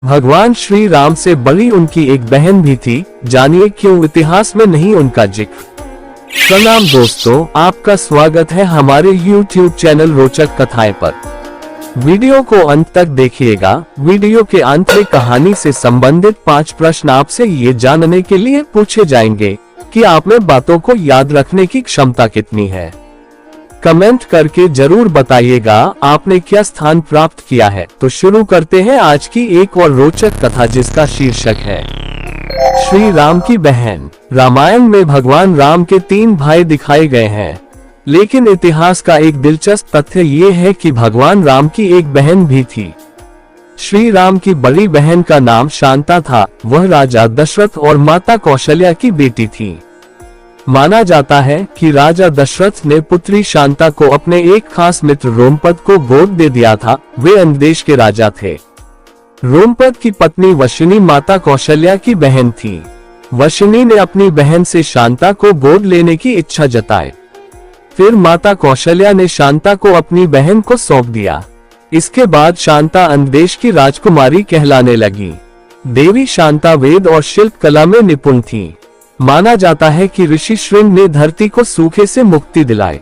भगवान श्री राम से बड़ी उनकी एक बहन भी थी। जानिए क्यों इतिहास में नहीं उनका जिक्र। प्रणाम दोस्तों, आपका स्वागत है हमारे YouTube चैनल रोचक कथाएं पर। वीडियो को अंत तक देखिएगा। वीडियो के अंत में कहानी से संबंधित 5 प्रश्न आपसे ये जानने के लिए पूछे जाएंगे कि आप में बातों को याद रखने की क्षमता कितनी है। कमेंट करके जरूर बताइएगा आपने क्या स्थान प्राप्त किया है। तो शुरू करते हैं आज की एक और रोचक कथा, जिसका शीर्षक है श्री राम की बहन। रामायण में भगवान राम के 3 भाई दिखाए गए हैं, लेकिन इतिहास का एक दिलचस्प तथ्य ये है कि भगवान राम की एक बहन भी थी। श्री राम की बड़ी बहन का नाम शांता था। वह राजा दशरथ और माता कौशल्या की बेटी थी। माना जाता है कि राजा दशरथ ने पुत्री शांता को अपने एक खास मित्र रोमपद को गोद दे दिया था। वे अन्य देश के राजा थे। रोमपद की पत्नी वशिनी माता कौशल्या की बहन थी। वशिनी ने अपनी बहन से शांता को गोद लेने की इच्छा जताई। फिर माता कौशल्या ने शांता को अपनी बहन को सौंप दिया। इसके बाद शांता अन्य देश की राजकुमारी कहलाने लगी। देवी शांता वेद और शिल्प कला में निपुण थी। माना जाता है कि ऋषि श्रृंग ने धरती को सूखे से मुक्ति दिलाई।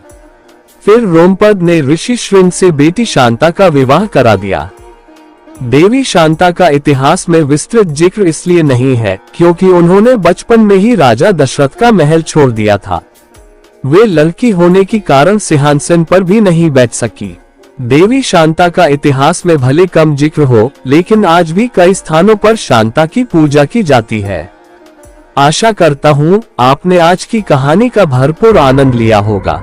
फिर रोमपद ने ऋषि श्रृंग से बेटी शांता का विवाह करा दिया। देवी शांता का इतिहास में विस्तृत जिक्र इसलिए नहीं है क्योंकि उन्होंने बचपन में ही राजा दशरथ का महल छोड़ दिया था। वे लड़की होने के कारण सिंहासन पर भी नहीं बैठ सकी। देवी शांता का इतिहास में भले कम जिक्र हो, लेकिन आज भी कई स्थानों पर शांता की पूजा की जाती है। आशा करता हूँ आपने आज की कहानी का भरपूर आनंद लिया होगा।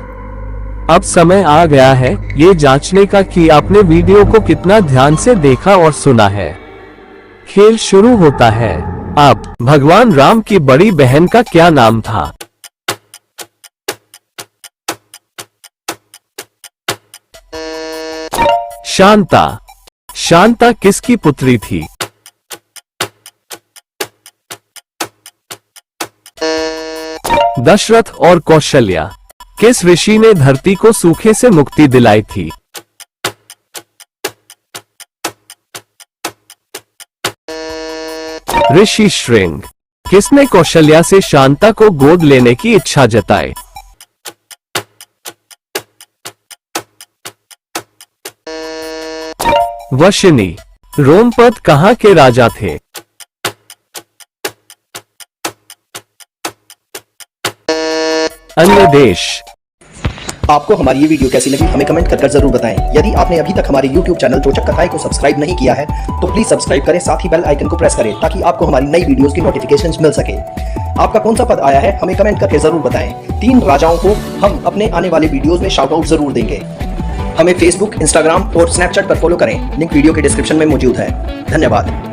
अब समय आ गया है ये जांचने का कि आपने वीडियो को कितना ध्यान से देखा और सुना है। खेल शुरू होता है। अब भगवान राम की बड़ी बहन का क्या नाम था? शांता। शांता किसकी पुत्री थी? दशरथ और कौशल्या। किस ऋषि ने धरती को सूखे से मुक्ति दिलाई थी? ऋषि श्रृंग। किसने कौशल्या से शांता को गोद लेने की इच्छा जताई? वशिनी। रोमपद कहाँ के राजा थे? अन्य देश। आपको हमारी ये वीडियो कैसी लगी हमें कमेंट कर जरूर बताएं। यदि आपने अभी तक हमारे YouTube चैनल रोचक कथाएं को सब्सक्राइब नहीं किया है तो प्लीज सब्सक्राइब करें, साथ ही बेल आइकन को प्रेस करें ताकि आपको हमारी नई वीडियोस की नोटिफिकेशंस मिल सके। आपका कौन सा पद आया है हमें कमेंट करके जरूर बताएं। 3 राजाओं को हम अपने आने वाले वीडियोज में शाउट आउट जरूर देंगे। हमें फेसबुक, इंस्टाग्राम और स्नैपचैट पर फॉलो करें। लिंक वीडियो के डिस्क्रिप्शन में मौजूद है। धन्यवाद।